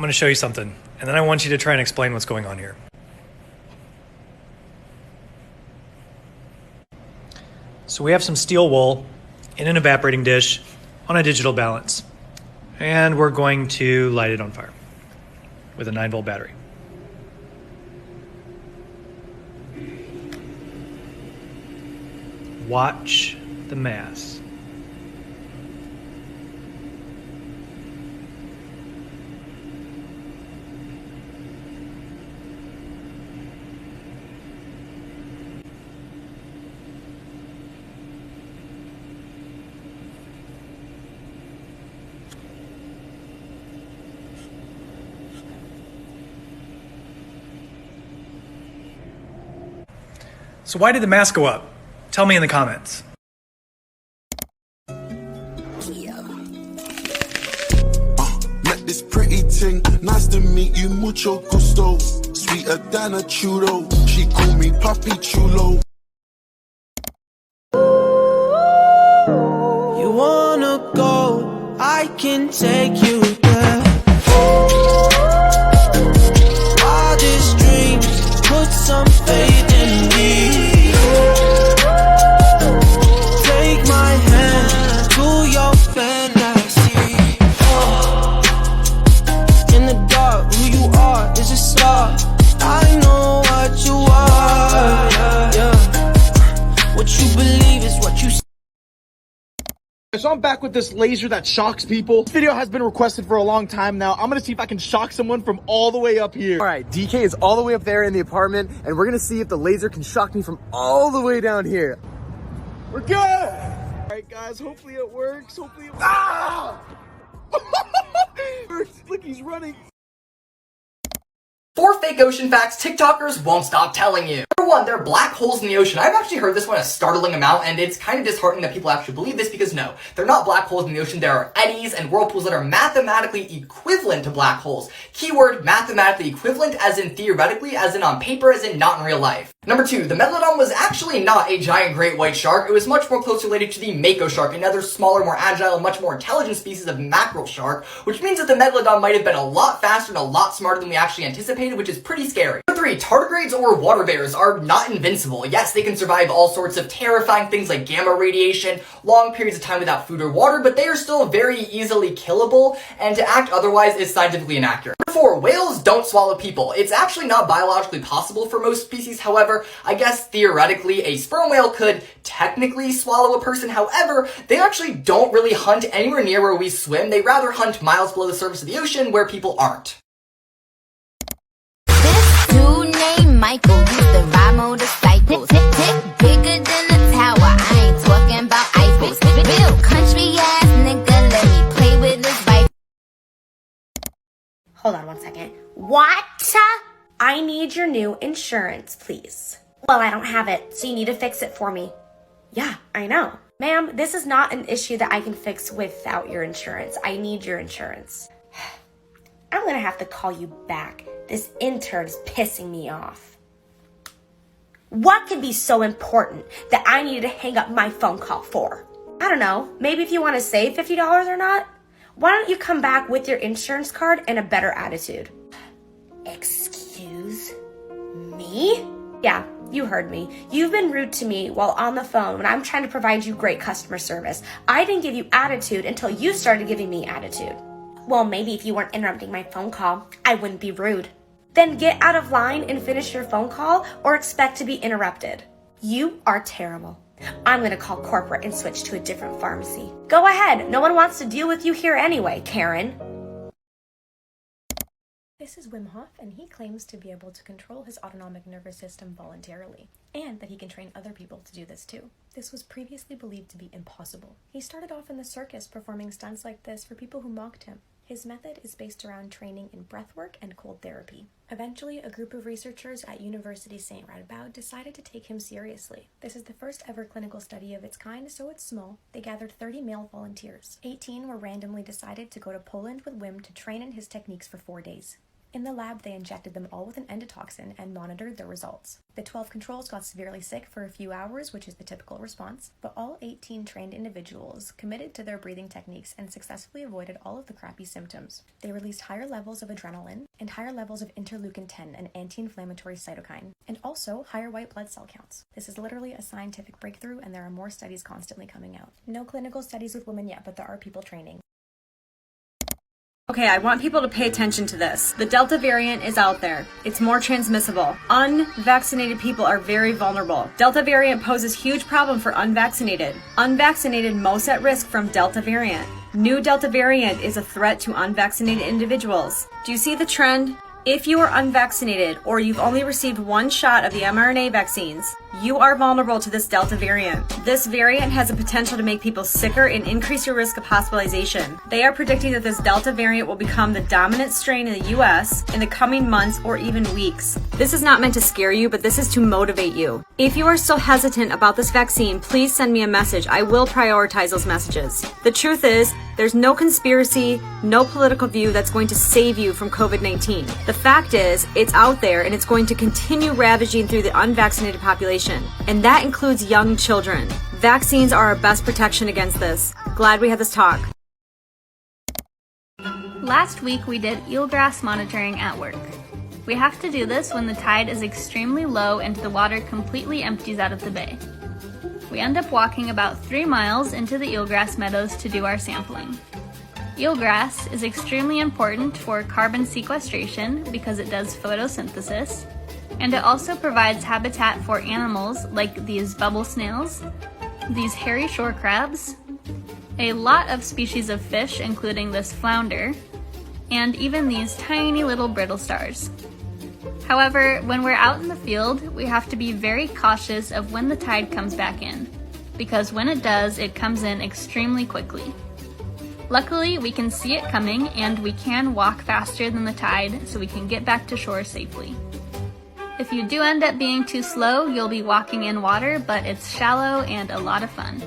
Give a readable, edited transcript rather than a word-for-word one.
going to show you something, and then I want you to try and explain what's going on here. So we have some steel wool in an evaporating dish on a digital balance, and we're going to light it on fire with a 9-volt battery. Watch the mass. So why did the mass go up? Tell me in the comments. Met this pretty thing, nice to meet you, mucho gusto. Sweeter than a churro, she call me Papi Chulo. You wanna go, I can take you there. Wildest dreams, put some faith in me. Take my hand to your fantasy. In the dark, who you are is a star. I know what you are. Yeah. What you believe is what you see. So I'm back with this laser that shocks people. This video has been requested for a long time now. I'm gonna see if I can shock someone from all the way up here. All right, DK is all the way up there in the apartment, and we're gonna see if the laser can shock me from all the way down here. We're good! All right, guys, hopefully it works. Hopefully it... Ah! Look, he's running. 4 fake ocean facts TikTokers won't stop telling you. Number 1, there are black holes in the ocean. I've actually heard this one a startling amount, and it's kind of disheartening that people actually believe this because no, they're not black holes in the ocean. There are eddies and whirlpools that are mathematically equivalent to black holes. Keyword, mathematically equivalent, as in theoretically, as in on paper, as in not in real life. Number 2, the Megalodon was actually not a giant great white shark. It was much more closely related to the mako shark, another smaller, more agile, and much more intelligent species of mackerel shark, which means that the Megalodon might have been a lot faster and a lot smarter than we actually anticipated, which is pretty scary. Number 3, tardigrades or water bears are not invincible. Yes, they can survive all sorts of terrifying things like gamma radiation, long periods of time without food or water, but they are still very easily killable, and to act otherwise is scientifically inaccurate. Number 4, whales don't swallow people. It's actually not biologically possible for most species, however, I guess theoretically a sperm whale could technically swallow a person. However, they actually don't really hunt anywhere near where we swim. They rather hunt miles below the surface of the ocean where people aren't. This dude named Michael used to ride motorcycles. Tick bigger than a tower. I ain't talking about Eiffels. Real country ass nigga, let me play with his bike. Hold on one second. What? I need your new insurance, please. Well, I don't have it, so you need to fix it for me. Yeah, I know. Ma'am, this is not an issue that I can fix without your insurance. I need your insurance. I'm gonna have to call you back. This intern is pissing me off. What could be so important that I needed to hang up my phone call for? I don't know, maybe if you want to save $50 or not? Why don't you come back with your insurance card and a better attitude? Excuse me? Yeah, you heard me. You've been rude to me while on the phone when I'm trying to provide you great customer service. I didn't give you attitude until you started giving me attitude. Well, maybe if you weren't interrupting my phone call, I wouldn't be rude. Then get out of line and finish your phone call or expect to be interrupted. You are terrible. I'm gonna call corporate and switch to a different pharmacy. Go ahead, no one wants to deal with you here anyway, Karen. This is Wim Hof, and he claims to be able to control his autonomic nervous system voluntarily, and that he can train other people to do this too. This was previously believed to be impossible. He started off in the circus performing stunts like this for people who mocked him. His method is based around training in breathwork and cold therapy. Eventually, a group of researchers at University St. Radboud decided to take him seriously. This is the first ever clinical study of its kind, so it's small. They gathered 30 male volunteers. 18 were randomly decided to go to Poland with Wim to train in his techniques for 4 days. In the lab, they injected them all with an endotoxin and monitored their results. The 12 controls got severely sick for a few hours, which is the typical response, but all 18 trained individuals committed to their breathing techniques and successfully avoided all of the crappy symptoms. They released higher levels of adrenaline and higher levels of interleukin-10, an anti-inflammatory cytokine, and also higher white blood cell counts. This is literally a scientific breakthrough, and there are more studies constantly coming out. No clinical studies with women yet, but there are people training. Okay, I want people to pay attention to this. The Delta variant is out there. It's more transmissible. Unvaccinated people are very vulnerable. Delta variant poses huge problem for unvaccinated. Unvaccinated most at risk from Delta variant. New Delta variant is a threat to unvaccinated individuals. Do you see the trend? If you are unvaccinated or you've only received one shot of the mRNA vaccines, you are vulnerable to this Delta variant. This variant has a potential to make people sicker and increase your risk of hospitalization. They are predicting that this Delta variant will become the dominant strain in the US in the coming months or even weeks. This is not meant to scare you, but this is to motivate you. If you are still hesitant about this vaccine, please send me a message. I will prioritize those messages. The truth is, there's no conspiracy, no political view that's going to save you from COVID-19. The fact is, it's out there and it's going to continue ravaging through the unvaccinated population, and that includes young children. Vaccines are our best protection against this. Glad we had this talk. Last week we did eelgrass monitoring at work. We have to do this when the tide is extremely low and the water completely empties out of the bay. We end up walking about 3 miles into the eelgrass meadows to do our sampling. Eelgrass is extremely important for carbon sequestration because it does photosynthesis, and it also provides habitat for animals like these bubble snails, these hairy shore crabs, a lot of species of fish including this flounder, and even these tiny little brittle stars. However, when we're out in the field, we have to be very cautious of when the tide comes back in, because when it does, it comes in extremely quickly. Luckily, we can see it coming and we can walk faster than the tide so we can get back to shore safely. If you do end up being too slow, you'll be walking in water, but it's shallow and a lot of fun.